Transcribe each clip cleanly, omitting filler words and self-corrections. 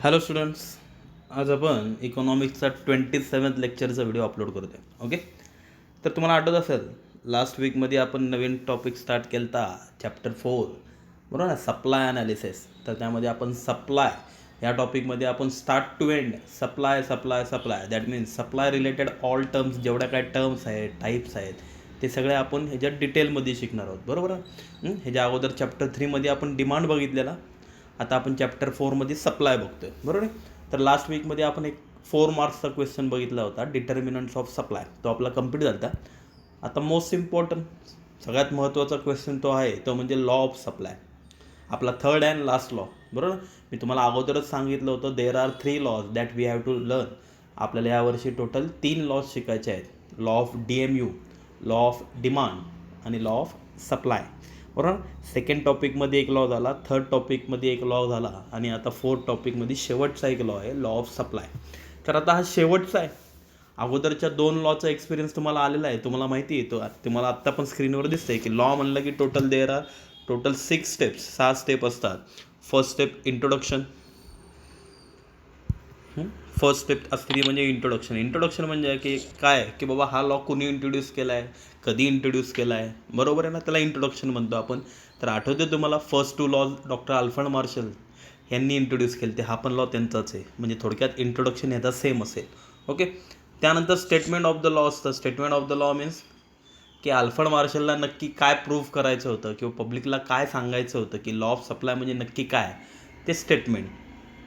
Hello students, आज आपण इकॉनॉमिक्सचा 27th लेक्चरचा व्हिडिओ अपलोड करतो आहे. ओके, तर तुम्हाला आठवत असेल लास्ट वीकमध्ये आपण नवीन टॉपिक स्टार्ट केला होता, चॅप्टर 4, बरोबर ना, सप्लाय ॲनालिसिस. तर त्यामध्ये आपण सप्लाय या टॉपिकमध्ये आपण start to end supply supply supply that means supply related all terms, जेवढ्या काय टर्म्स आहेत, टाईप्स आहेत, ते सगळे आपण ह्याच्यात डिटेलमध्ये शिकणार आहोत. बरोबर आहे. ह्याच्या अगोदर चॅप्टर 3मध्ये आपण डिमांड बघितलेला, आता आपण चॅप्टर 4मध्ये सप्लाय बघतोय. बरोबर आहे. तर लास्ट वीकमध्ये आपण एक 4 मार्क्सचा क्वेश्चन बघितला होता, डिटर्मिनंट्स ऑफ सप्लाय. तो आपला कंप्लीट झाला होता. आता मोस्ट इम्पॉर्टंट सगळ्यात महत्त्वाचा क्वेश्चन तो आहे, तो म्हणजे लॉ ऑफ सप्लाय, आपला थर्ड अँड लास्ट लॉ. बरोबर, मी तुम्हाला अगोदरच सांगितलं होतं there are 3 laws that we have to learn. आपल्याला यावर्षी टोटल 3 लॉज शिकायचे आहेत, law of DMU, law of demand आणि लॉ ऑफ सप्लाय. बरोबर, सेकंड टॉपिकमध्ये एक लॉ झाला, थर्ड टॉपिकमध्ये एक लॉ झाला आणि आता फोर्थ टॉपिकमध्ये शेवटचा एक लॉ आहे, लॉ ऑफ सप्लाय. तर आता हा शेवटचा आहे. अगोदरच्या 2 लॉचा एक्सपिरियन्स तुम्हाला आलेला आहे, तुम्हाला माहिती आहे. तो तुम्हाला आत्ता पण स्क्रीनवर दिसतंय की लॉ म्हणलं की टोटल 6 स्टेप्स, 6 स्टेप असतात. First step introduction. First step असते ती म्हणजे इंट्रोडक्शन म्हणजे की काय, की बाबा हा लॉ कुणी इंट्रोड्यूस केला आहे, कधी इंट्रोड्यूस केला आहे. बरोबर आहे ना, त्याला इंट्रोडक्शन म्हणतो आपण. तर आठवते तुम्हाला first 2 laws doctor Alfred Marshall यांनी इंट्रोड्यूस केले, ते हा पण लॉ त्यांचाच आहे. म्हणजे थोडक्यात इंट्रोडक्शन ह्याचा सेम असेल. ओके, त्यानंतर स्टेटमेंट ऑफ द लॉ असतं. Statement of the law means की अल्फ्रेड मार्शलला नक्की काय प्रूव्ह करायचं होतं किंवा पब्लिकला काय सांगायचं होतं की लॉ ऑफ सप्लाय म्हणजे नक्की काय, ते स्टेटमेंट.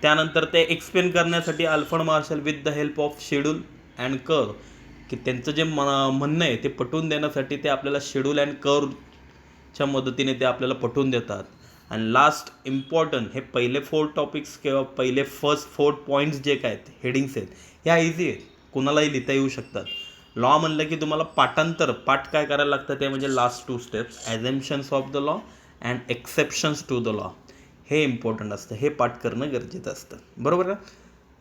त्यानंतर ते एक्सप्लेन करण्यासाठी Alfred Marshall with the help of schedule and curve, की त्यांचं जे म्हणणं आहे ते पटवून देण्यासाठी ते आपल्याला शेड्यूल अँड कर्वच्या मदतीने ते आपल्याला पटवून देतात. आणि लास्ट इम्पॉर्टंट, हे पहिले 4 टॉपिक्स किंवा पहिले फर्स्ट 4 पॉईंट्स जे काय आहेत, हेडिंग्स आहेत, ह्या इझी आहेत, कुणालाही लिहिता येऊ शकतात. लॉ म्हणलं की तुम्हाला पाठ काय करायला लागतं, ते म्हणजे last 2 steps, assumptions of the law and exceptions to the law. हे इम्पॉर्टंट असतं, हे पाठ करणं गरजेचं असतं. बरोबर का.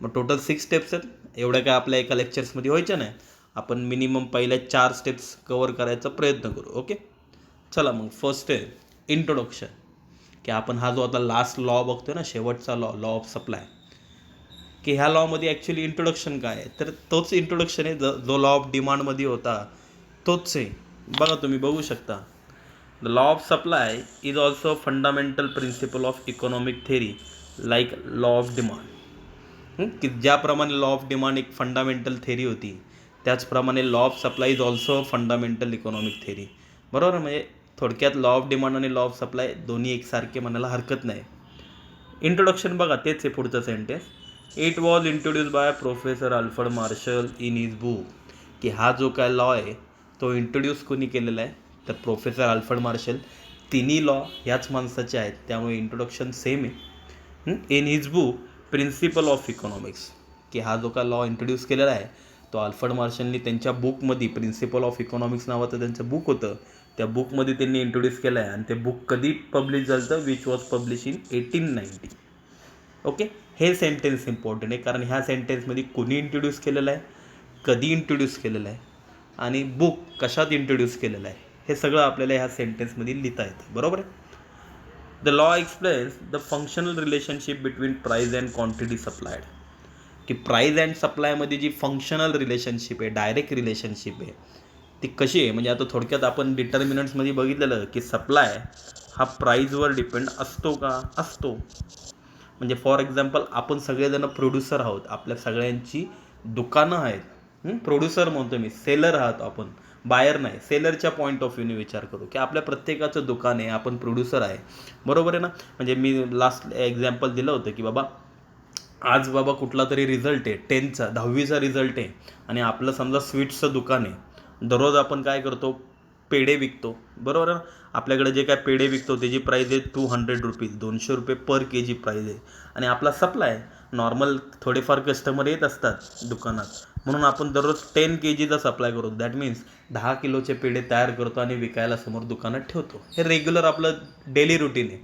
मग टोटल 6 स्टेप्स आहेत. एवढ्या काय आपल्या एका लेक्चर्समध्ये व्हायच्या नाही, आपण मिनिमम पहिल्या 4 स्टेप्स कवर करायचा प्रयत्न करू. ओके, चला मग फर्स्ट आहे इंट्रोडक्शन, की आपण हा जो आता लास्ट लॉ बघतोय ना, शेवटचा लॉ ऑफ सप्लाय, की ह्या लॉमध्ये ॲक्च्युली इंट्रोडक्शन काय आहे, तर तोच इंट्रोडक्शन आहे जो लॉ ऑफ डिमांडमध्ये होता, तोच आहे. बघा, तुम्ही बघू शकता, the law of supply is also fundamental principle of economic theory like law of demand. की ज्याप्रमाणे लॉ ऑफ डिमांड एक फंडामेंटल थेरी होती, त्याचप्रमाणे law of supply is also fundamental economic theory. बरोबर, म्हणजे थोडक्यात लॉ ऑफ डिमांड आणि law of supply दोन्ही एकसारखे म्हणायला हरकत नाही. इंट्रोडक्शन बघा, तेच आहे पुढचं sentence. It was introduce by professor Alfred marshal in his book, की हा जो काय लॉ आहे तो इंट्रोड्यूस कोणी केलेला आहे, तर प्रोफेसर अल्फ्रेड मार्शल. तिन्ही लॉ ह्याच माणसाचे आहेत, त्यामुळे इंट्रोडक्शन सेम आहे. In his book principle of economics, की हा जो काय लॉ इंट्रोड्यूस केलेला आहे तो अल्फ्रेड मार्शलनी त्यांच्या बुकमध्ये, प्रिन्सिपल ऑफ इकॉनॉमिक्स नावाचं त्यांचं बुक होतं, त्या बुकमध्ये त्यांनी इंट्रोड्यूस केलं आहे. आणि ते बुक कधी पब्लिश झालं तर which was publish in 1890. Okay, हे सेंटेन्स इम्पॉर्टंट आहे, कारण ह्या सेंटेन्समध्ये कोणी इंट्रोड्यूस केलेलं आहे, कधी इंट्रोड्यूस केलेलं आहे आणि बुक कशात इंट्रोड्यूस केलेलं आहे, हे सगळं आपल्याला ह्या सेंटेन्समध्ये लिहिता येतं. बरोबर आहे. The law explains the functional relationship between price and quantity supplied, की प्राईज अँड सप्लायमध्ये जी फंक्शनल रिलेशनशिप आहे, डायरेक्ट रिलेशनशिप आहे, ती कशी आहे. म्हणजे आता थोडक्यात आपण डिटर्मिनंट्समध्ये बघितलेलं की सप्लाय हा प्राईजवर डिपेंड असतो का, असतो. म्हणजे फॉर एक्झाम्पल आपण सगळेजण प्रोड्युसर आहोत, आपल्या सगळ्यांची दुकानं आहेत. प्रोड्युसर म्हणतो मी, सेलर आहात आपण, बायर नाही. सेलरच्या पॉईंट ऑफ व्ह्यूने विचार करू की आपल्या प्रत्येकाचं दुकान आहे, आपण प्रोड्युसर आहे. बरोबर आहे ना. म्हणजे मी लास्ट एक्झाम्पल दिलं होतं की बाबा आज बाबा कुठला तरी रिझल्ट आहे, 10चा 10वीचा रिझल्ट आहे आणि आपलं समजा स्वीट्सचं दुकान आहे. दररोज आपण काय करतो, पेढे विकतो. बरोबर आहे. आपल्याकडे जे काय पेढे विकतो त्याची प्राईज आहे 200 रुपीज, 200 रुपये पर के जी प्राईज आहे. आणि आपला सप्लाय नॉर्मल थोडेफार कस्टमर येत असतात दुकानात, म्हणून आपण दररोज 10 kgचा सप्लाय करतो. दॅट मीन्स 10 किलोचे पेढे तयार करतो आणि विकायला समोर दुकानात ठेवतो. हे रेग्युलर आपलं डेली रुटीन आहे.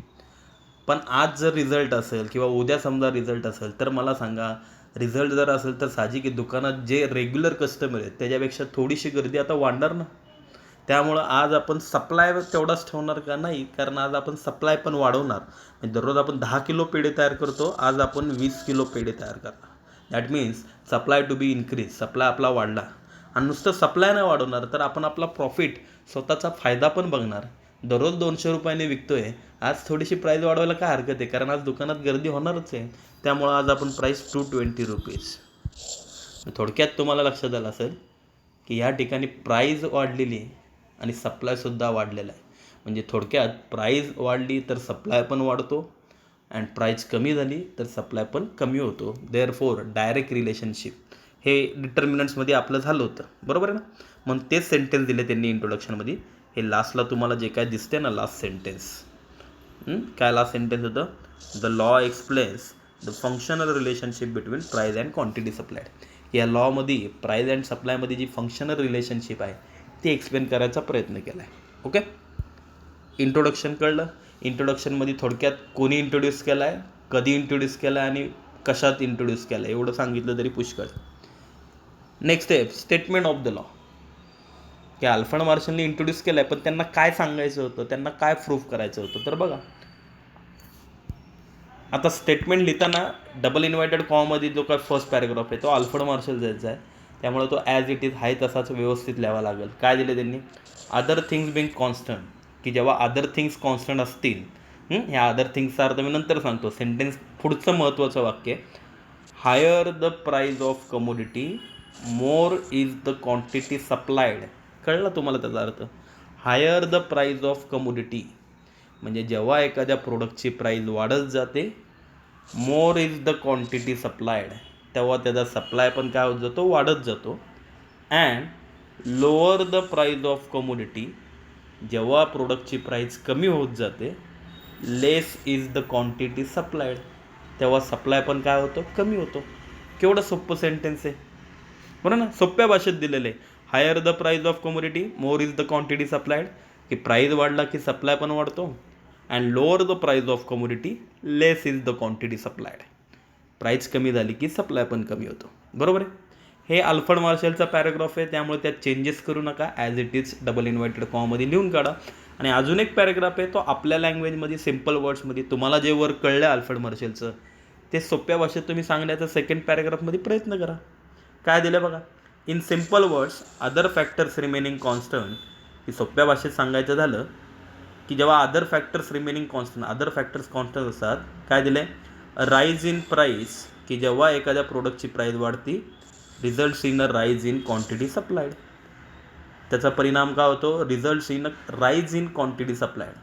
पण आज जर रिझल्ट असेल किंवा उद्या समजा रिझल्ट असेल, तर मला सांगा, रिझल्ट जर असेल तर साहजिक आहे दुकानात जे रेग्युलर कस्टमर आहेत त्याच्यापेक्षा थोडीशी गर्दी आता वाढणार ना. त्यामुळं आज आपण सप्लाय तेवढाच ठेवणार का? नाही, कारण आज आपण सप्लाय पण वाढवणार. म्हणजे दररोज आपण 10 किलो पेढे तयार करतो, आज आपण 20 किलो पेढे तयार करणार. That means supply to be increase, supply आपला वाढला. आणि नुसतं सप्लाय नाही वाढवणार तर आपण आपला प्रॉफिट, स्वतःचा फायदा पण बघणार. दररोज 200 रुपयाने विकतोय, आज थोडीशी प्राईस वाढवायला काय हरकत आहे, कारण आज दुकानात गर्दी होणारच आहे. त्यामुळं आज आपण प्राईस 220 रुपीज. थोडक्यात तुम्हाला लक्षात आलं असेल की या ठिकाणी प्राईज वाढलेली आहे आणि सप्लायसुद्धा वाढलेला आहे. म्हणजे थोडक्यात प्राईज वाढली तर सप्लाय पण वाढतो, अँड प्राईज कमी झाली तर सप्लाय पण कमी होतो. देअरफोर डायरेक्ट रिलेशनशिप हे डिटर्मिनंट्समध्ये आपलं झालं होतं, बरोबर आहे ना. मग तेच सेंटेन्स दिले त्यांनी इंट्रोडक्शनमध्ये. हे लास्टला तुम्हाला जे काय दिसते ना, लास्ट सेंटेन्स, काय लास्ट सेंटेन्स होतं? The law explains the functional relationship between price and quantity supplied. या लॉमध्ये प्राईज अँड सप्लायमध्ये जी फंक्शनल रिलेशनशिप आहे ती एक्सप्लेन करायचा प्रयत्न केला आहे. ओके, इंट्रोडक्शन कळलं. इंट्रोडक्शनमध्ये थोडक्यात कोणी इंट्रोड्यूस केला आहे, कधी इंट्रोड्यूस केला आहे आणि कशात इंट्रोड्यूस केला आहे एवढं सांगितलं तरी पुष्कळ. Next step, statement of the law. की अल्फ्रेड मार्शलने इंट्रोड्यूस केलं आहे, पण त्यांना काय सांगायचं होतं, त्यांना काय प्रूफ करायचं होतं, तर बघा. आता स्टेटमेंट लिहिताना डबल इन्व्हर्टेड कॉममध्ये जो काय फर्स्ट पॅरेग्राफ आहे तो अल्फ्रेड मार्शल द्यायचा आहे, त्यामुळे तो ॲज इट इज आहे तसाच व्यवस्थित लिहावा लागेल. काय दिले त्यांनी? अदर थिंग्स बिंग कॉन्स्टंट, की जेव्हा अदर थिंग्स कॉन्स्टंट असतील, ह्या अदर थिंग्सचा अर्थ मी नंतर सांगतो. सेंटेन्स पुढचं महत्त्वाचं वाक्य, higher the price of commodity more is the quantity supplied. कळलं तुम्हाला त्याचा अर्थ? Higher the price of commodity म्हणजे जेव्हा एखाद्या प्रोडक्टची प्राईज वाढत जाते, more is the quantity supplied, तेव्हा त्याचा सप्लाय पण काय होत जातो? वाढत जातो. And lower the price of commodity, जेव्हा प्रोडक्टची प्राईस कमी होत जाते, less is the quantity supplied, तेव्हा सप्लाय पण काय होतो? कमी होतो. केवढं सोपं सेंटेन्स आहे, बरोबर ना? सोप्या भाषेत दिलेलं आहे. Higher the price of commodity more is the quantity supplied, की प्राईज वाढला की सप्लाय पण वाढतो. And lower the price of commodity less is the quantity supplied, price कमी झाली की सप्लाय पण कमी होतो. बरोबर आहे. हे अल्फ्रेड मार्शलचा पॅराग्राफ आहे, त्यामुळे त्यात चेंजेस करू नका. As it is double inverted कॉममध्ये लिहून काढा. आणि अजून एक पॅराग्राफ आहे, तो आपल्या लँग्वेजमध्ये सिम्पल वर्ड्समध्ये तुम्हाला जे वर्क कळलं अल्फ्रेड मार्शलचं ते सोप्या भाषेत तुम्ही सांगण्याचा सेकंड पॅराग्राफमध्ये प्रयत्न करा. काय दिलं बघा? In simple words other factors remaining constant. ही सोप्या भाषेत सांगायचं झालं की जेव्हा other factors remaining constant, other factors constant असतात, काय दिले? राईज इन प्राईस, की जेव्हा एखाद्या प्रोडक्टची प्राईस वाढती, results in a rise in quantity supplied, त्याचा परिणाम काय होतो? Results in a rise in quantity supplied,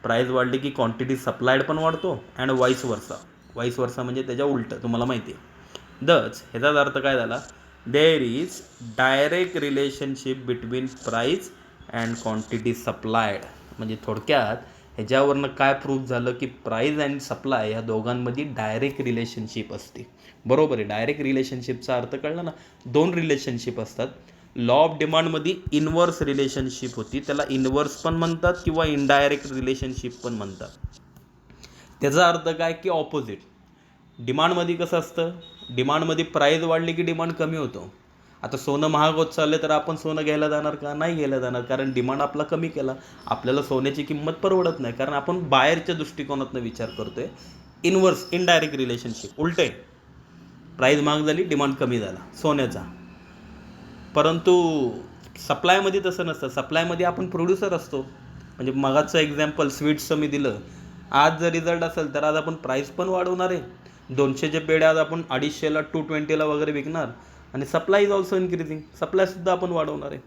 price वाढली की क्वांटिटी सप्लायड पण वाढतो. अँड वाईस वर्सा, वाईस वर्सा म्हणजे त्याच्या उलटं, तुम्हाला माहिती आहे. दच ह्याचाच अर्थ काय झाला? There is direct relationship between price and quantity supplied. म्हणजे थोडक्यात ह्याच्यावरनं काय प्रूफ झालं की प्राईज अँड सप्लाय ह्या दोघांमध्ये डायरेक्ट रिलेशनशिप असते. बरोबर आहे. डायरेक्ट रिलेशनशिपचा अर्थ कळला ना? दोन रिलेशनशिप असतात. लॉ ऑफ डिमांडमध्ये इनवर्स रिलेशनशिप होती, त्याला इनवर्स पण म्हणतात किंवा इनडायरेक्ट रिलेशनशिप पण म्हणतात. त्याचा अर्थ काय की ऑपोजिट. डिमांडमध्ये कसं असतं? डिमांडमध्ये प्राईज वाढली की डिमांड कमी होतो. आता सोनं महाग होत चाललं तर आपण सोनं घ्यायला जाणार का? नाही घ्यायला जाणार, कारण डिमांड आपला कमी केला. आपल्याला सोन्याची किंमत परवडत नाही, कारण आपण बाहेरच्या दृष्टिकोनातून विचार करतोय. इनवर्स, इनडायरेक्ट रिलेशनशिप उलटे. प्राईज महाग झाली, डिमांड कमी झाला सोन्याचा. परंतु सप्लायमध्ये तसं नसतं. सप्लायमध्ये आपण प्रोड्युसर असतो. म्हणजे मगाचं एक्झाम्पल स्वीट्सचं मी दिलं. आज जर रिझल्ट असेल तर आज आपण प्राईस पण वाढवणार आहे. 200चे पेढे आज आपण 250ला 220ला वगैरे विकणार, आणि सप्लाय इज ऑल्सो इन्क्रीजिंग, सप्लायसुद्धा आपण वाढवणार आहे.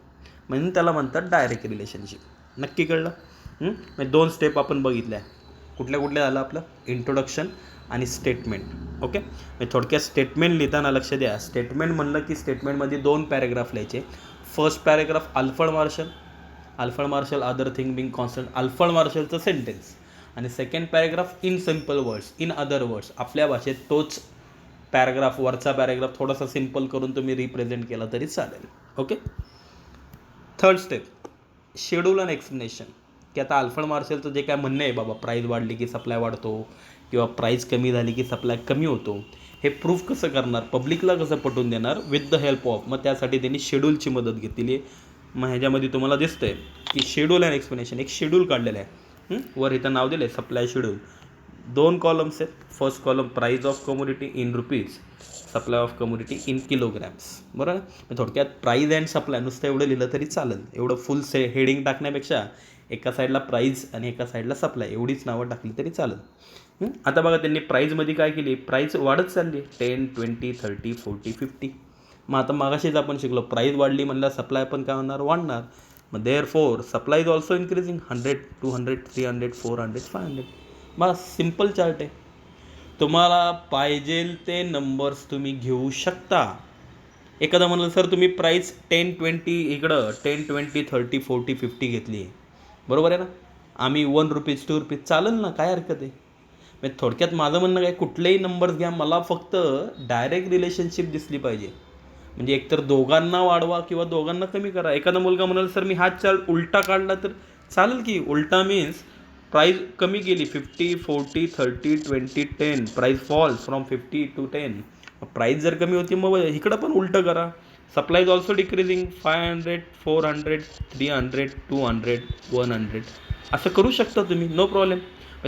म्हणून त्याला म्हणतात डायरेक्ट रिलेशनशिप. नक्की कळलं? म्हणजे दोन स्टेप आपण बघितल्या. कुठल्या कुठल्या झालं आपलं? इंट्रोडक्शन आणि स्टेटमेंट. ओके. थोडक्यात स्टेटमेंट लिहिताना लक्ष द्या. स्टेटमेंट म्हणलं की स्टेटमेंटमध्ये दोन पॅरेग्राफ लिहायचे. First paragraph Alfred Marshall other thing being constant, Alfred मार्शलचं सेंटेन्स. आणि second paragraph in simple words, in other words, आपल्या भाषेत तोच पॅराग्राफ, वरचा पॅराग्राफ थोडासा सिम्पल करून तुम्ही रिप्रेझेंट केला तरी चालेल. Okay. Third step, schedule and explanation. की आता अल्फ्रेड मार्शलचं जे काय म्हणणं आहे, बाबा प्राईज वाढली की सप्लाय वाढतो किंवा प्राईज कमी झाली की सप्लाय कमी होतो, हे प्रूफ कसं करणार, पब्लिकला कसं पटवून देणार? With the help of. मग त्यासाठी त्यांनी शेड्यूलची मदत घेतलेली आहे. मग ह्याच्यामध्ये तुम्हाला दिसतंय की शेड्यूल अँड एक्सप्लेनेशन, एक शेड्यूल काढलेलं आहे. वर इथं नाव दिलं आहे सप्लाय शेड्यूल. 2 कॉलम्स आहेत. First column price of commodity in rupees, supply of commodity in kilograms. बरोबर आहे. थोडक्यात प्राईज अँड सप्लाय नुसतं एवढं लिहिलं तरी चालेल. एवढं फुल हेडिंग टाकण्यापेक्षा एका साईडला प्राईज आणि एका साईडला सप्लाय एवढीच नावं टाकली तरी चालेल. आता बघा त्यांनी प्राईजमध्ये काय केली, प्राईज वाढत चालली 10, 20, 30, 40, 50. मग आता मागाशीच आपण शिकलो प्राईज वाढली म्हणलं सप्लाय पण काय होणार, वाढणार. मग therefore supply is also increasing 100, 200, 300, 400, 500. बस सिम्पल चार्ट आहे. तुम्हाला पाहिजेल ते नंबर्स तुम्ही घेऊ शकता. एखादा म्हणलं सर तुम्ही प्राईस 10, 20 इकडं 10, 20, 30, 40, 50 घेतली आहे, बरोबर आहे ना. आम्ही 1 रुपीज 2 रुपीज चालेल ना, काय हरकत आहे. म्हणजे थोडक्यात माझं म्हणणं काय, कुठलेही नंबर्स घ्या, मला फक्त डायरेक्ट रिलेशनशिप दिसली पाहिजे. म्हणजे एकतर दोघांना वाढवा किंवा दोघांना कमी करा. एखादा मुलगा म्हणाल सर मी हा चार्ट उलटा काढला तर चालेल की. उलटा मीन्स प्राईज कमी गेली 50, 40, 30, 20, 10. Price fall from 50 to 10. Price जर कमी होती मग इकडं पण उलटं करा. Supply is also decreasing 500, 400, 300, 200, 100. असं करू शकता तुम्ही, नो प्रॉब्लेम.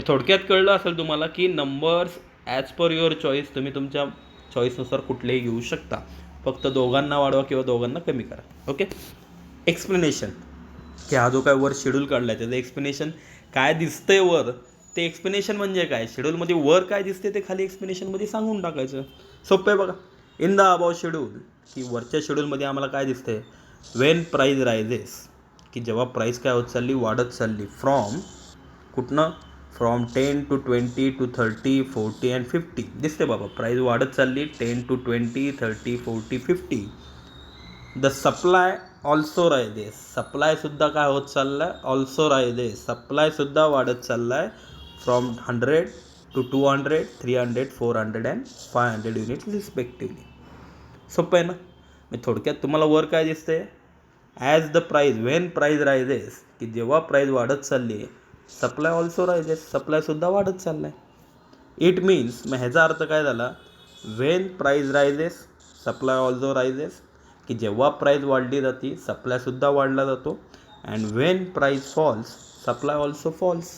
थोडक्यात कळलं असेल तुम्हाला की numbers as per your choice तुम्ही तुमच्या चॉईसनुसार कुठलेही घेऊ शकता. फक्त दोघांना वाढवा किंवा दोघांना कमी करा. ओके. एक्सप्लेनेशन, की हा जो काय वर शेड्यूल काढला आहे त्याचं एक्सप्लेनेशन काय दिसतंय वर, ते एक्सप्लेनेशन म्हणजे काय, शेड्यूलमध्ये वर काय दिसते ते खाली एक्सप्लेनेशनमध्ये सांगून टाकायचं. सोपं आहे बघा. इन द अबाव शेड्यूल, की वरच्या शेड्यूलमध्ये आम्हाला काय दिसतंय, वेन प्राईज रायझेस, की जेव्हा प्राईस काय होत चालली, वाढत चालली. फ्रॉम कुठनं, फ्रॉम 10 to 20 to 30, 40 and 50. दिसते बाबा प्राईज वाढत चालली 10 to 20, 30, 40, 50. The supply also rises, सप्लायसुद्धा काय होत चाललं आहे, ऑल्सो रायझेस, सप्लायसुद्धा वाढत चालला आहे. From 100 to 200, 300, 400 and 500 units respectively. सोपं आहे ना. मी थोडक्यात तुम्हाला वर काय दिसते, as the price, when price rises, की जेव्हा प्राईज वाढत चालली आहे, सप्लाय ऑल्सो रायझेस, सप्लायसुद्धा वाढत चालला आहे. इट मीन्स, मग ह्याचा अर्थ काय झाला, when price rises supply also rises, की जेव्हा प्राईज वाढली जाते सप्लायसुद्धा वाढला जातो. And when price falls supply also falls.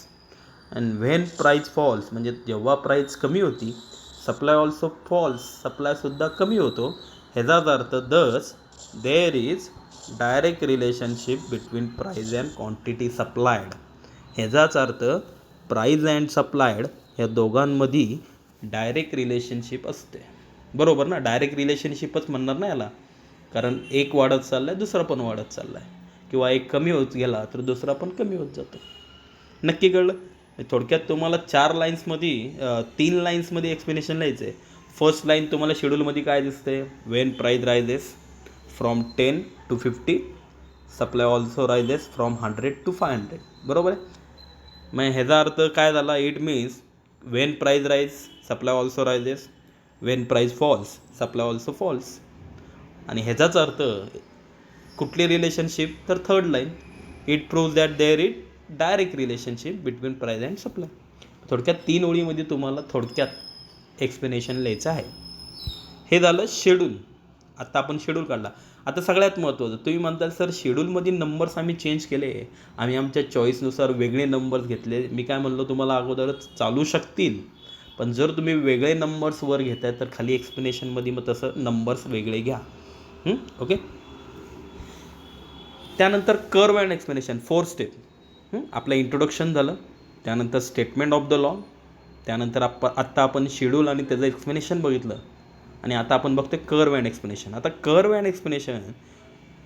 And when price falls म्हणजे जेव्हा प्राईज कमी होती सप्लाय ऑल्सो फॉल्स, सप्लायसुद्धा कमी होतो. ह्याचाच अर्थ thus there is direct relationship between price and quantity supplied. ह्याचाच अर्थ प्राईज अँड सप्लायड ह्या दोघांमध्ये डायरेक्ट रिलेशनशिप असते. बरोबर ना. डायरेक्ट रिलेशनशिपच म्हणणार ना याला, कारण एक वाढत चालला आहे दुसरा पण वाढत चालला आहे, किंवा एक कमी होत गेला तर दुसरा पण कमी होत जातो. नक्की कळलं. थोडक्यात तुम्हाला 4 लाईन्समध्ये 3 लाईन्समध्ये एक्सप्लेनेशन लिहायचं आहे. फर्स्ट लाईन तुम्हाला शेड्यूलमध्ये काय दिसते, when price rises from 10 to 50, supply also rises from 100 to 500. बरोबर आहे. मग ह्याचा अर्थ काय झाला, it means when price rise supply also rises, when price falls supply also falls. आणि ह्याचाच अर्थ कुठली रिलेशनशिप, तर third line, it proves that there is direct relationship between price and supply. थोडक्यात 3 ओळीमध्ये तुम्हाला थोडक्यात एक्सप्लेनेशन लिहायचं आहे. हे झालं शेड्यूल. आता आपण शेड्यूल काढला. आता सगळ्यात महत्त्वाचं, तुम्ही म्हणताल सर शेड्यूलमध्ये नंबर्स आम्ही चेंज केले, आम्ही आमच्या चॉईसनुसार वेगळे नंबर्स घेतले. मी काय म्हणलो तुम्हाला अगोदरच, चालू शकतील, पण जर तुम्ही वेगळे नंबर्स वर घेताय तर खाली एक्सप्लेनेशनमध्ये मग तसं नंबर्स वेगळे घ्या. ओके. त्यानंतर कर्व अँड एक्सप्लेनेशन 4 स्टेप. आपलं इंट्रोडक्शन झालं, त्यानंतर स्टेटमेंट ऑफ द लॉ, त्यानंतर आत्ता आपण शेड्यूल आणि त्याचं एक्सप्लेनेशन बघितलं, आणि आता आपण बघतोय कर्व अँड एक्सप्लेनेशन. आता कर्व अँड एक्सप्लेनेशन,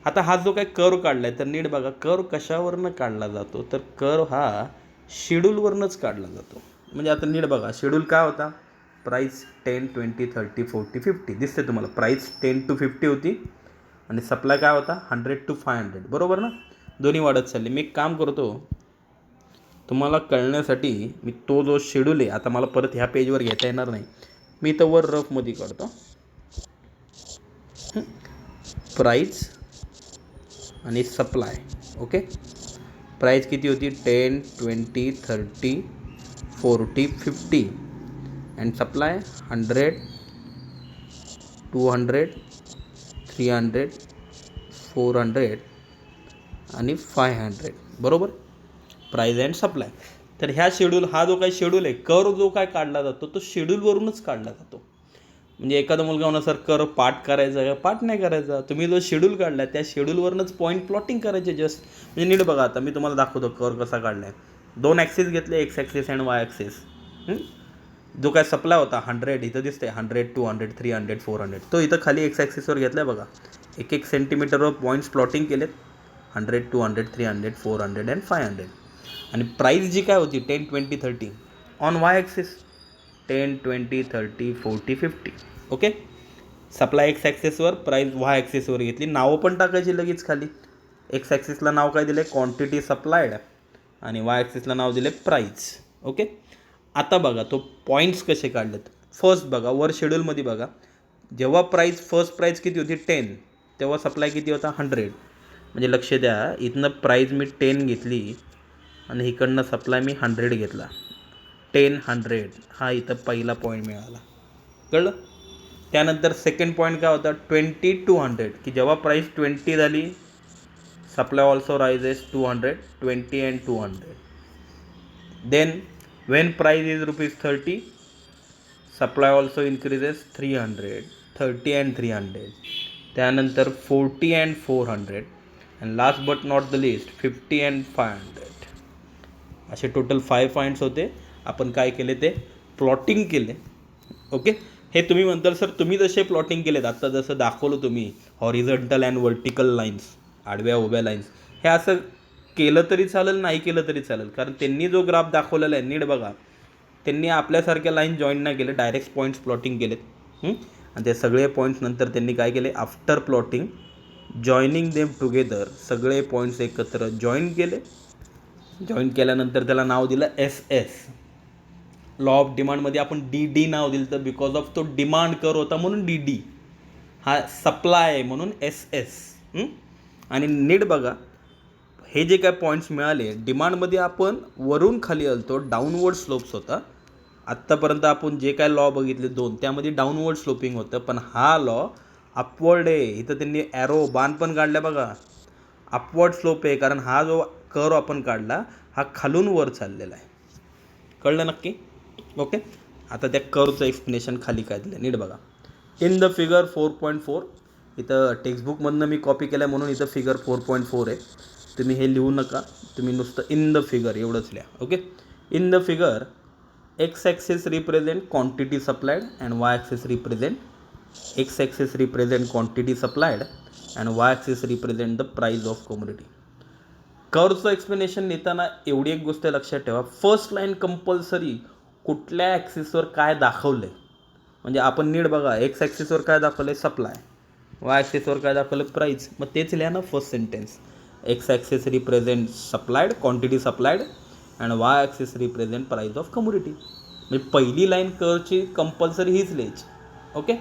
आता हा जो काय कर्व काढला आहे तर नीट बघा, कर्व कशावरनं काढला जातो, तर कर्व हा शेड्यूलवरनंच काढला जातो. म्हणजे आता नीट बघा, शेड्यूल काय होता, प्राईस 10, 20, 30, 40, 50 दिसते तुम्हाला. प्राईस 10 to 50 होती आणि सप्लाय काय होता 100 to 500. बरोबर ना. दोन्ही वाढत चालले. मी एक काम करतो तुम्हाला कळण्यासाठी, मी तो जो शेड्यूल आहे आता मला परत ह्या पेजवर घेता येणार नाही, मी इथं वर रफमध्ये काढतो. प्राईस आणि सप्लाय. ओके. प्राईस किती होती, 10, 20, 30, 40, 50. अँड सप्लाय 100, 200, 300, 400 आणि 500, बरोबर, प्राईज अँड सप्लाय. तर ह्या शेड्यूल, हा जो काही शेड्यूल आहे, कर्व जो काय काढला जातो तो शेड्यूलवरूनच काढला जातो. म्हणजे एखादा मुलगा म्हणा सर कर्व पाठ करायचा का, पाठ नाही करायचा, तुम्ही जो शेड्यूल काढला त्या शेड्यूलवरूनच पॉईंट प्लॉटिंग करायचे जस्ट. म्हणजे नीट बघा, आता मी तुम्हाला दाखवतो कर्व कसा काढला आहे. 2 ॲक्सिस घेतले, x axis and Y axis. जो काय सप्लाय होता 100, इथं दिसते 100, 200, 300, 400, तो इथं खाली एक्स ॲक्सिसवर घेतला आहे बघा. 1 सेंटीमीटरवर पॉईंट्स प्लॉटिंग केलेत, 100, 200, 300, 400 अँड 500. आणि प्राईस जी काय होती 10, 20, 30 on Y axis, 10, 20, 30, 40, 50. Okay. Supply X ॲक्सिसवर, प्राईस वाय ॲक्सिसवर घेतली. नावं पण टाकायची लगेच खाली. एक्स ॲक्सिसला नाव काय दिले, क्वांटिटी सप्लायड, आणि वाय ॲक्सिसला नाव दिले प्राईस. ओके. आता बघा तो पॉईंट्स कसे काढलेत. फर्स्ट बघा, वर शेड्यूलमध्ये बघा, जेव्हा फर्स्ट प्राईस किती होती 10, तेव्हा सप्लाय किती होता 100. म्हणजे लक्ष द्या, इथनं प्राईज मी 10 घेतली आणि इकडनं सप्लाय मी 100 घेतला. 10, 100 हा इथं पहिला पॉईंट मिळाला, कळलं. त्यानंतर सेकंड पॉईंट काय होता 20, 200, की जेव्हा प्राईस 20 झाली, supply also rises 200, 20 and 200. Then when price is ₹30, supply also increases 300, 30 and 300. त्यानंतर 40 and 400, and last but not the least 50 and 500. असे टोटल 5 पॉईंट्स होते. आपण काय केले ते प्लॉटिंग केले. ओके. हे तुम्ही म्हणताल सर तुम्ही जसे प्लॉटिंग केलेत, आत्ता जसं दाखवलं तुम्ही हॉरिझॉन्टल अँड वर्टिकल लाईन्स, आडव्या उभ्या लाईन्स, हे असं केलं तरी चालेल, नाही केलं तरी चालेल. कारण त्यांनी जो ग्राफ दाखवलेला आहे नीट बघा, त्यांनी आपल्यासारख्या लाईन जॉईन नाही केले, डायरेक्ट पॉईंट्स प्लॉटिंग केलेत. आणि ते सगळे पॉईंट्स नंतर त्यांनी काय केले, after plotting joining them together, सगळे पॉईंट्स एकत्र जॉईन केले. जॉईन केल्यानंतर त्याला नाव दिलं SS. लॉ ऑफ डिमांडमध्ये आपण DD नाव दिलं तर बिकॉज ऑफ तो डिमांड कर होता म्हणून DD, हा सप्लाय आहे म्हणून SS. आणि नीट बघा, हे जे काय पॉईंट्स मिळाले डिमांडमध्ये, आपण वरून खाली आलतो, डाऊनवर्ड स्लोप्स होता. आत्तापर्यंत आपण जे काय लॉ बघितले 2, त्यामध्ये डाऊनवर्ड स्लोपिंग होतं, पण हा लॉ अपवर्ड आहे. इथं त्यांनी ॲरो बाण पण काढल्या बघा, अपवर्ड स्लोप आहे, कारण हा जो कर्व आपण काढला हा खालून वर चाललेला आहे. कळलं नक्की. ओके. आता त्या कर्वचं एक्सप्लेनेशन खाली काय दिलं नीट बघा. इन द फिगर 4.4, इथं टेक्स्टबुकमधनं मी कॉपी केलं आहे म्हणून इथं फिगर 4.4 आहे. तुम्ही हे लिहू नका, तुम्ही नुसतं इन द फिगर एवढंच लिहा. Okay. In the figure X axis represent quantity supplied and Y axis represent, X axis represent quantity supplied and Y axis represent the price of commodity. कर्वचं एक्सप्लेनेशन लिहिताना एवढी एक गोष्ट लक्षात ठेवा, फर्स्ट लाईन कंपल्सरी कुठल्या ॲक्सिसवर काय दाखवलं आहे. म्हणजे आपण नीट बघा, एक्स ॲक्सिसवर काय दाखवलं आहे सप्लाय, वाय ॲक्सिसवर काय दाखवलं प्राईस, मग तेच लिहा ना first sentence. X axis represent supplied, quantity supplied, and Y axis represent price of commodity. म्हणजे पहिली लाईन कर्वची कंपल्सरी हीच लिहायची. ओके.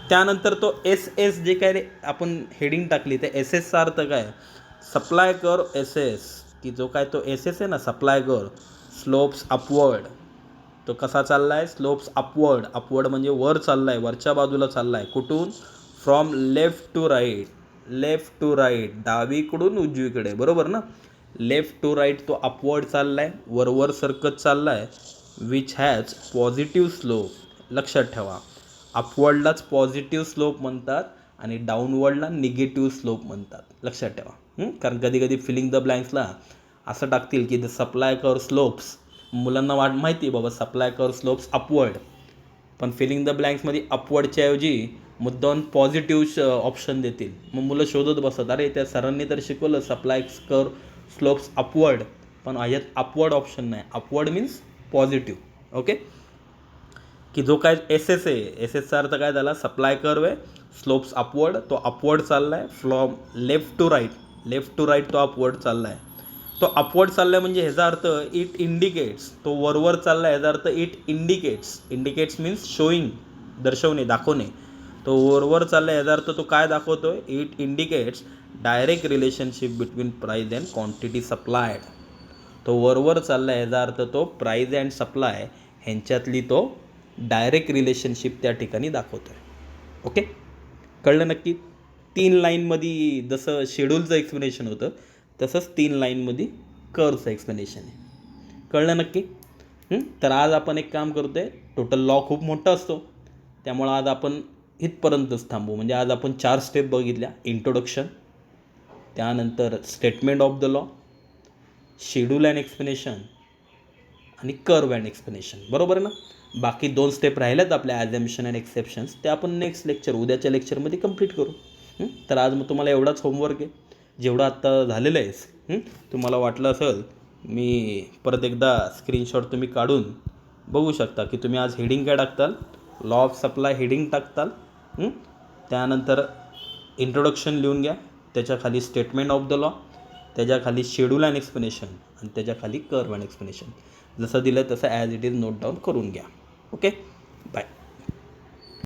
त्यानंतर तो SS जे काय आपण हेडिंग टाकली, त्या SSचा अर्थ काय, सप्लाय कर्व SS, की जो काय तो SS आहे ना सप्लाय कर्व, स्लोप्स अपवर्ड, तो कसा चालला आहे, स्लोप्स अपवर्ड. अपवर्ड म्हणजे वर चालला आहे, वरच्या बाजूला चालला आहे. कुठून, from left to right, left to right, डावीकडून उजवीकडे, बरोबर ना. लेफ्ट टू राईट तो अपवर्ड चालला आहे, वरवर सरकत चालला आहे. Which has positive slope. लक्षात ठेवा, अपवर्डलाच पॉझिटिव्ह स्लोप म्हणतात आणि डाऊनवर्डला निगेटिव्ह स्लोप म्हणतात. लक्षात ठेवा. कारण कधी कधी फिलिंग द ब्लँक्सला असं टाकतील की द सप्लाय कर्व स्लोप्स, मुलांना माहिती आहे बाबा सप्लाय कर्व स्लोप्स अपवर्ड, पण फिलिंग द ब्लँक्समध्ये अपवर्डच्या ऐवजी मुद्दाम पॉझिटिव्ह ऑप्शन देतील. मग मुलं शोधत बसतात, अरे त्या सरांनी तर शिकवलं सप्लाय कर्व स्लोप्स अपवर्ड, पण ह्यात अपवर्ड ऑप्शन नाही. Upward means positive. ओके. की जो काय SS आहे, SSचा अर्थ काय झाला, सप्लाय कर्व आहे, स्लोप्स अपवर्ड, तो अपवर्ड चालला आहे, from left to right, left to right तो अपवर्ड चालला आहे. तो अपवर्ड चालला आहे म्हणजे ह्याचा अर्थ इट इंडिकेट्स, तो वरवर चालला आहे ह्याचा earth it indicates, indicates means showing, दर्शवणे, दाखवणे. तो वरवर चालला आहे ह्याचा अर्थ तो काय दाखवतोय, it indicates direct relationship between price and quantity supplied. तो वरवर चालला आहे ह्याचा अर्थ तो प्राईज अँड सप्लाय ह्यांच्यातली तो डायरेक्ट रिलेशनशिप त्या ठिकाणी दाखवतोय. ओके. कळलं नक्की. 3 लाईनमध्ये जसं शेड्यूलचं एक्सप्लेनेशन होतं तसंच 3 लाईनमध्ये कर्वचं एक्सप्लेनेशन आहे. कळलं नक्की? तर आज आपण एक काम करतो आहे, टोटल लॉ खूप मोठा असतो त्यामुळं आज आपण इथपर्यंतच थांबू. म्हणजे आज आपण 4 स्टेप बघितल्या. इंट्रोडक्शन, त्यानंतर statement of the law, schedule and explanation आणि कर्व अँड एक्सप्लेनेशन. बरोबर आहे ना? बाकी 2 स्टेप राहिल्यात आपल्या ॲझम्पशन अँड एक्सेप्शन्स, ते आपण नेक्स्ट लेक्चर उद्याच्या लेक्चरमध्ये कंप्लीट करू. तर आज मग तुम्हाला एवढाच होमवर्क आहे जेवढं आत्ता झालेलं आहे. तुम्हाला वाटलं असेल, मी परत एकदा स्क्रीनशॉट तुम्ही काढून बघू शकता की तुम्ही आज हेडिंग काय टाकताल, लॉ ऑफ सप्लाय हेडिंग टाकताल. त्यानंतर इंट्रोडक्शन लिहून घ्या, त्याच्याखाली स्टेटमेंट ऑफ द लॉ, त्याच्याखाली शेड्यूल अँड एक्सप्लेनेशन आणि त्याच्याखाली कर्व अँड एक्सप्लेनेशन. जसं दिलं तसं as it is note down करून घ्या. ओके.